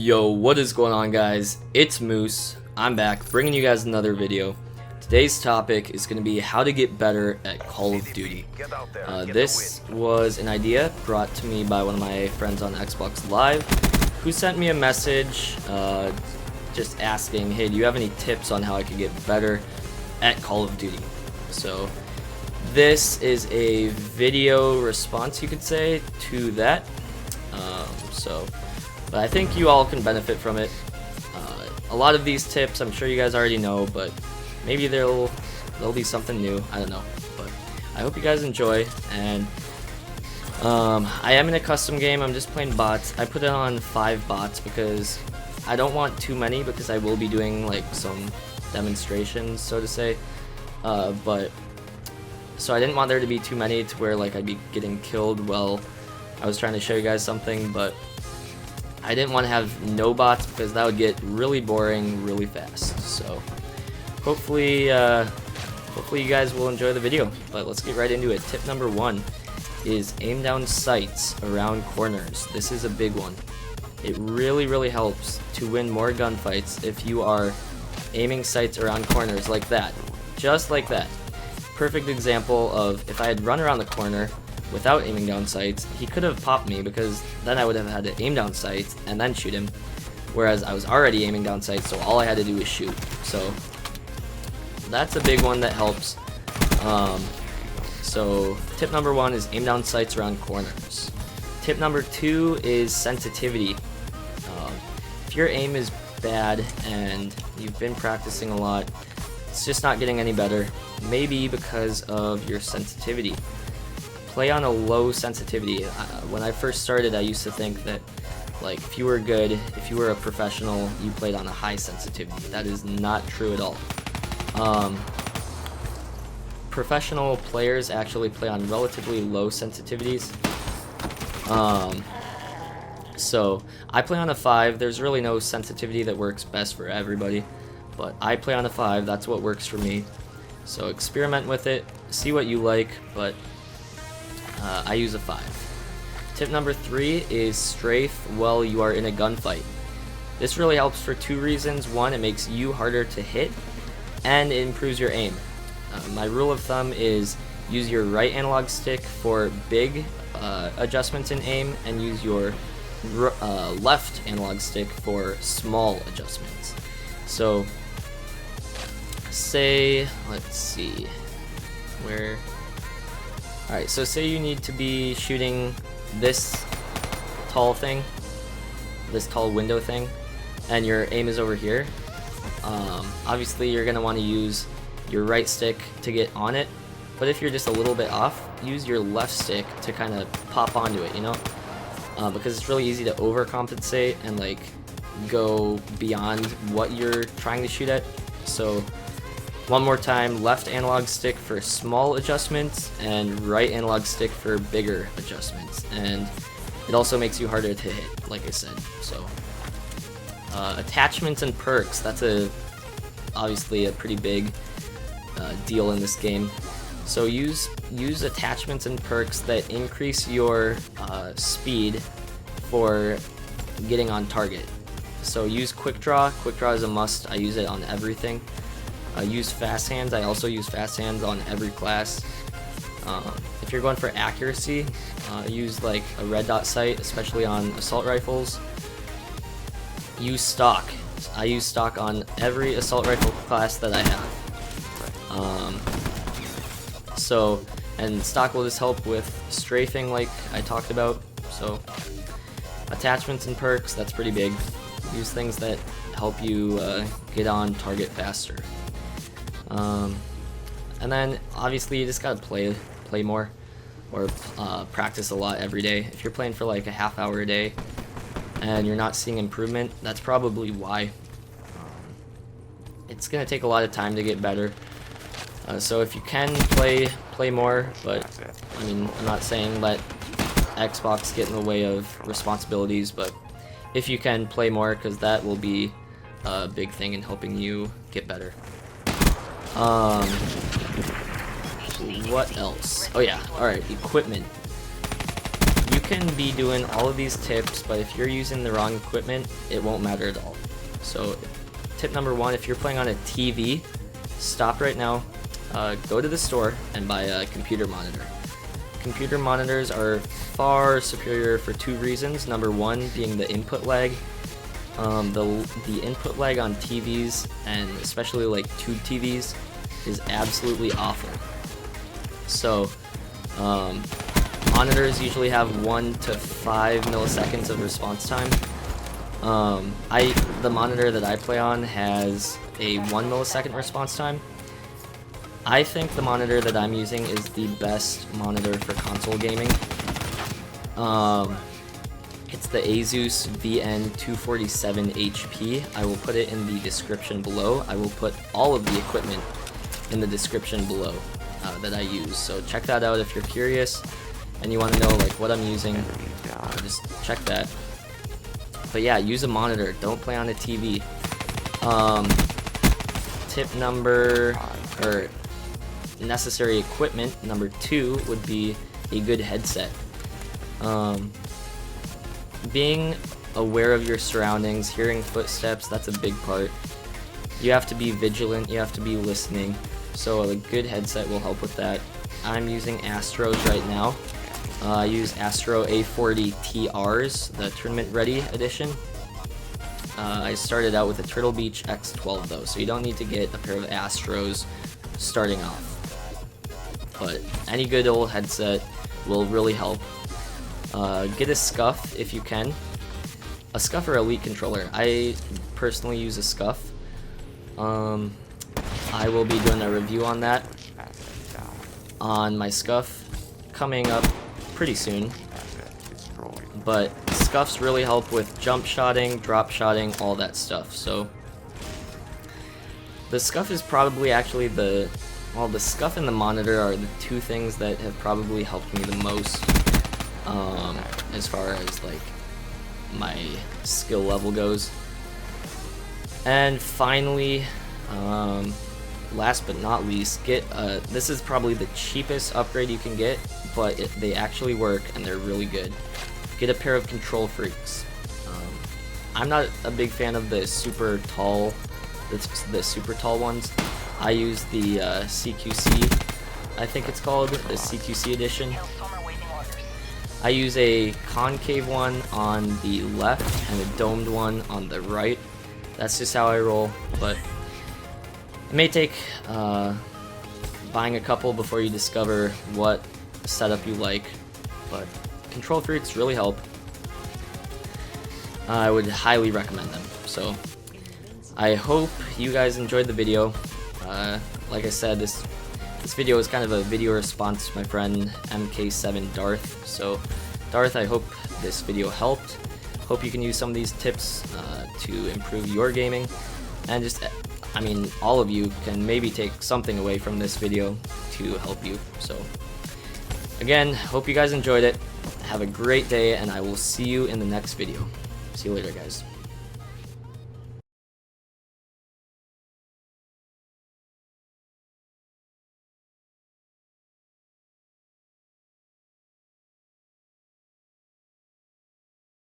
Yo, what is going on, guys? It's Moose. I'm back bringing you guys another video. Today's topic is going to be how to get better at Call of Duty. This was an idea brought to me by one of my friends on Xbox Live, who sent me a message just asking, hey, do you have any tips on how I could get better at Call of Duty? So this is a video response, you could say, to that. But I think you all can benefit from it. A lot of these tips I'm sure you guys already know, but maybe there'll be something new. I don't know, but I hope you guys enjoy. And I am in a custom game. I'm just playing bots. I put it on 5 bots because I don't want too many, because I will be doing like some demonstrations, so to say. So I didn't want there to be too many to where like I'd be getting killed while I was trying to show you guys something, but I didn't want to have no bots because that would get really boring really fast. So hopefully you guys will enjoy the video, but let's get right into it. Tip number 1 is aim down sights around corners. This is a big one. It really helps to win more gunfights if you are aiming sights around corners like that. Just like that. Perfect example of if I had run around the corner without aiming down sights, he could have popped me, because then I would have had to aim down sights and then shoot him, whereas I was already aiming down sights, so all I had to do was shoot. So that's a big one that helps. So tip number 1 is aim down sights around corners. Tip number 2 is sensitivity. If your aim is bad and you've been practicing a lot, it's just not getting any better, maybe because of your sensitivity. Play on a low sensitivity. When I first started, I used to think that like if you were good, if you were a professional, you played on a high sensitivity. That is not true at all. Professional players actually play on relatively low sensitivities. So I play on a 5. There's really no sensitivity that works best for everybody, but I play on a 5. That's what works for me. So experiment with it, see what you like, but I use a 5. Tip number 3 is strafe while you are in a gunfight. This really helps for 2 reasons. 1, it makes you harder to hit, and it improves your aim. My rule of thumb is use your right analog stick for big adjustments in aim, and use your left analog stick for small adjustments. So say, let's see, where... Alright, so say you need to be shooting this tall thing, this tall window thing, and your aim is over here. Obviously you're going to want to use your right stick to get on it, but if you're just a little bit off, use your left stick to kind of pop onto it, you know? Because it's really easy to overcompensate and like go beyond what you're trying to shoot at. So one more time, left analog stick for small adjustments and right analog stick for bigger adjustments, and it also makes you harder to hit, like I said. So attachments and perks, that's obviously a pretty big deal in this game. So use attachments and perks that increase your speed for getting on target. So use quick draw. Quick draw is a must. I use it on everything. Use fast hands. I also use fast hands on every class. If you're going for accuracy, use like a red dot sight, especially on assault rifles. Use stock. I use stock on every assault rifle class that I have. And stock will just help with strafing, like I talked about. So attachments and perks, that's pretty big. Use things that help you get on target faster. And then obviously you just gotta play more, or practice a lot every day. If you're playing for like a half hour a day and you're not seeing improvement, that's probably why. It's gonna take a lot of time to get better. So if you can play more, but I mean, I'm not saying let Xbox get in the way of responsibilities, but if you can play more, because that will be a big thing in helping you get better. What else? Oh yeah, alright, equipment. You can be doing all of these tips, but if you're using the wrong equipment, it won't matter at all. So tip number 1, if you're playing on a TV, stop right now, go to the store and buy a computer monitor. Computer monitors are far superior for 2 reasons. Number 1 being the input lag. The input lag on TVs, and especially like tube TVs, is absolutely awful. So monitors usually have 1 to 5 milliseconds of response time. The monitor that I play on has a 1 millisecond response time. I think the monitor that I'm using is the best monitor for console gaming. It's the Asus VN247HP. I will put it in the description below. I will put all of the equipment in the description below that I use. So check that out if you're curious and you want to know like what I'm using. Just check that. But yeah, use a monitor. Don't play on a TV. Tip number, or necessary equipment number 2 would be a good headset. Being aware of your surroundings, hearing footsteps, that's a big part. You have to be vigilant, you have to be listening, so a good headset will help with that. I'm using Astros right now. I use Astro A40 TRs, the tournament ready edition. I started out with a Turtle Beach X12 though, so you don't need to get a pair of Astros starting off. But any good old headset will really help. Get a Scuff if you can. A Scuff or Elite controller. I personally use a Scuff. I will be doing a review on that on my Scuff coming up pretty soon. But Scuffs really help with jump shotting, drop shotting, all that stuff. So the Scuff is probably actually the Scuff and the monitor are the 2 things that have probably helped me the most as far as like my skill level goes. And finally, last but not least, get this is probably the cheapest upgrade you can get, but they actually work and they're really good. Get a pair of Kontrol Freeks. I'm not a big fan of the super tall ones. I use the CQC, I think it's called, the CQC edition. I use a concave one on the left and a domed one on the right. That's just how I roll, but it may take buying a couple before you discover what setup you like, but Kontrol Freeks really help. I would highly recommend them. So I hope you guys enjoyed the video. Like I said, this video is kind of a video response to my friend MK7 Darth. So Darth, I hope this video helped. Hope you can use some of these tips to improve your gaming, and just, I mean, all of you can maybe take something away from this video to help you. So again, hope you guys enjoyed it. Have a great day, and I will see you in the next video. See you later, guys.